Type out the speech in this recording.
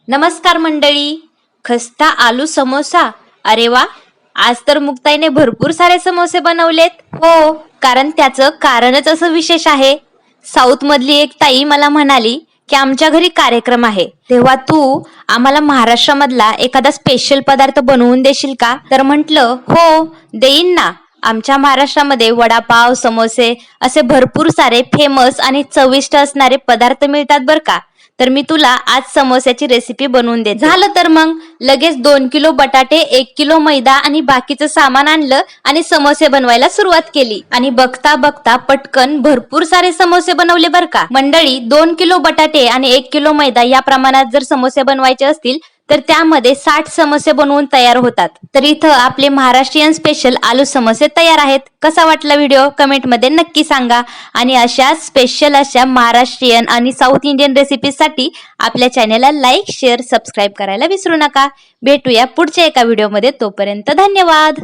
नमस्कार मंडळी. खस्ता आलू समोसा. अरे वा, आज तर मुक्ताईने भरपूर सारे समोसे बनवलेत. हो, कारण त्याचं कारणच असं विशेष आहे. साऊथ मधली एक ताई मला म्हणाली की आमच्या घरी कार्यक्रम आहे, तेव्हा तू आम्हाला महाराष्ट्रामधला एखादा स्पेशल पदार्थ बनवून देशील का? तर म्हटलं हो, देईन ना. आमच्या महाराष्ट्रामध्ये वडापाव, समोसे असे भरपूर सारे फेमस आणि चविष्ट असणारे पदार्थ मिळतात बर का. तर मी तुला आज समोस्याची रेसिपी बनवून देते. झालं तर मग लगेच 2 किलो बटाटे, 1 किलो मैदा आणि बाकीचं सामान आणलं आणि समोसे बनवायला सुरुवात केली. आणि बघता बघता पटकन भरपूर सारे समोसे बनवले बर का. मंडळी, 2 किलो बटाटे आणि 1 किलो मैदा या प्रमाणात जर समोसे बनवायचे असतील तर त्यामध्ये 60 समोसे बनवून तयार होतात. तर इथं आपले महाराष्ट्रीयन स्पेशल आलू समोसे तयार आहेत. कसा वाटला व्हिडिओ कमेंट मध्ये नक्की सांगा. आणि अशा स्पेशल अशा महाराष्ट्रीयन आणि साऊथ इंडियन रेसिपीज साठी आपल्या चॅनेलला लाईक, शेअर, सबस्क्राईब करायला विसरू नका. भेटूया पुढच्या एका व्हिडिओमध्ये. तोपर्यंत धन्यवाद.